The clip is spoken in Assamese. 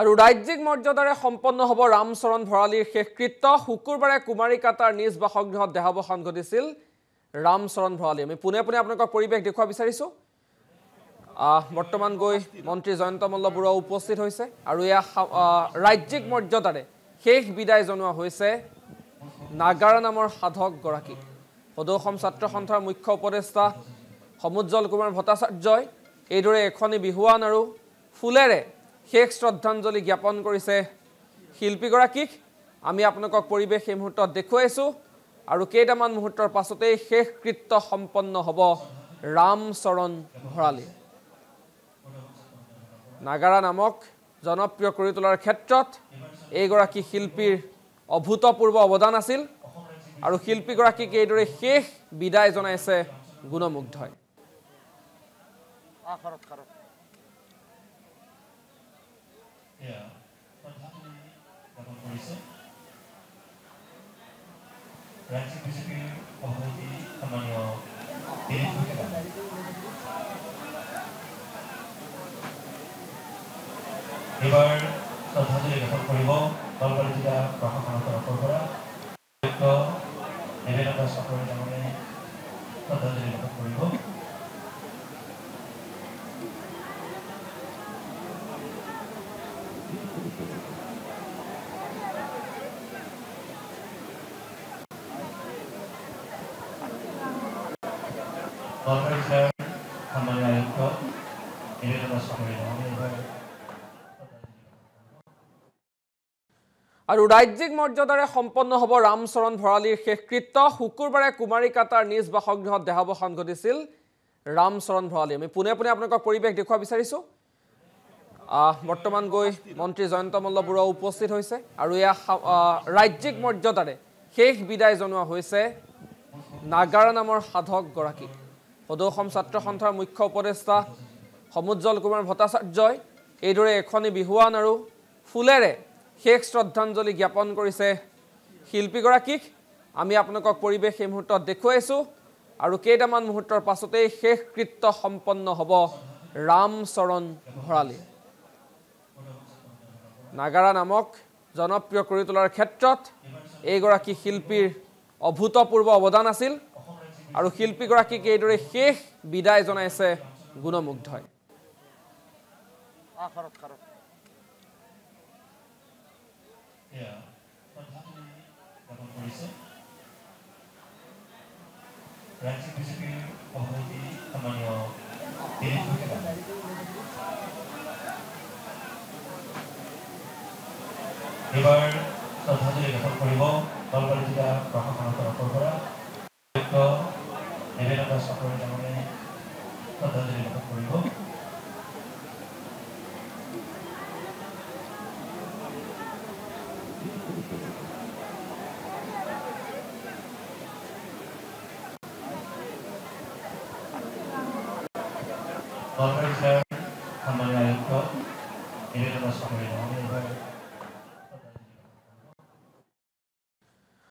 আৰু ৰাজ্যিক মৰ্যাদাৰে সম্পন্ন হ'ব ৰামচৰণ ভৰালীৰ শেষকৃত্য। শুকুৰবাৰে কুমাৰিকাটাৰ নিজ বাসগৃহত দেহাৱসান ঘটিছিল ৰামচৰণ ভৰালী। আমি পুনে পুনে আপোনালোকক পৰিৱেশ দেখুৱাব বিচাৰিছোঁ। বৰ্তমান গৈ মন্ত্ৰী জয়ন্ত মল্ল বৰুৱা উপস্থিত হৈছে আৰু এয়া ৰাজ্যিক মৰ্যাদাৰে শেষ বিদায় জনোৱা হৈছে নাগাৰা নামৰ সাধকগৰাকীক। সদৌ অসম ছাত্ৰ সন্থাৰ মুখ্য উপদেষ্টা সমুজ্জ্বল কুমাৰ ভট্টাচাৰ্যই এইদৰে এখনি বিহুৱান আৰু ফুলেৰে শেষ শ্ৰদ্ধাঞ্জলি জ্ঞাপন কৰিছে শিল্পীগৰাকীক। আমি আপোনালোকক পৰিৱেশ এই মুহূৰ্তত দেখুৱাইছোঁ আৰু কেইটামান মুহূৰ্তৰ পাছতেই শেষকৃত্য সম্পন্ন হ'ব ৰামচৰণ ভৰালী। নাগাৰা নামক জনপ্ৰিয় কৰি তোলাৰ ক্ষেত্ৰত এইগৰাকী শিল্পীৰ অভূতপূৰ্ব অৱদান আছিল আৰু শিল্পীগৰাকীক এইদৰে শেষ বিদায় জনাইছে গুণমুগ্ধই। এবাৰ শ্ৰদ্ধাঞ্জলি জ্ঞাপন কৰিব নলবাৰী জিলা প্ৰশাসনৰ তৰফৰ পৰা নিবেদন চাকৰি ডাঙৰে শ্ৰদ্ধাঞ্জলি জ্ঞাপন কৰিব। নলবাৰী জিলাৰ সন্মানীয় আয়ুক্ত নিবেদন চাকৰি ডাঙৰে আৰু ৰাজ্যিক মৰ্যাদাৰে সম্পন্ন হ'ব ৰামচৰণ ভৰালীৰ শেষকৃত্য। শুকুৰবাৰে কুমাৰিকাটাৰ নিজ বাসগৃহত দেহাৱসান ঘটিছিল ৰামচৰণ ভৰালী। আমি পুনে পুনে আপোনালোকক পৰিৱেশ দেখুৱাব বিচাৰিছোঁ। বৰ্তমান গৈ মন্ত্ৰী জয়ন্ত মল্ল বৰুৱা উপস্থিত হৈছে আৰু এয়া ৰাজ্যিক মৰ্যাদাৰে শেষ বিদায় জনোৱা হৈছে নাগাৰা নামৰ সাধকগৰাকীক। সদৌ অসম ছাত্ৰ সন্থাৰ মুখ্য উপদেষ্টা সমুজ্জ্বল কুমাৰ ভট্টাচাৰ্যই এইদৰে এখনি বিহুৱান আৰু ফুলেৰে শেষ শ্ৰদ্ধাঞ্জলি জ্ঞাপন কৰিছে শিল্পীগৰাকীক। আমি আপোনালোকক পৰিৱেশ এই মুহূৰ্তত দেখুৱাইছোঁ আৰু কেইটামান মুহূৰ্তৰ পাছতেই শেষকৃত্য সম্পন্ন হ'ব ৰামচৰণ ভৰালী। নাগাৰা নামক জনপ্ৰিয় কৰি তোলাৰ ক্ষেত্ৰত এইগৰাকী শিল্পীৰ অভূতপূৰ্ব অৱদান আছিল আৰু শিল্পীগৰাকীক এইদৰে শেষ বিদায় জনাইছে গুণমুগ্ধই। ৰাজ্যিক বিজেপিৰ সভাপতি সন্মানীয় এইবাৰ শ্ৰদ্ধাঞ্জলি জ্ঞাপন কৰিব নলবাৰী জিলা প্ৰশাসনৰ তৰফৰ পৰা নিবেদন চাকৰি ডাঙৰে শ্ৰদ্ধাঞ্জলি জ্ঞাপন কৰিব। নলবাৰী জিলাৰ সন্মানীয় আয়ুক্ত নিবেদন চাকৰি ডাঙৰে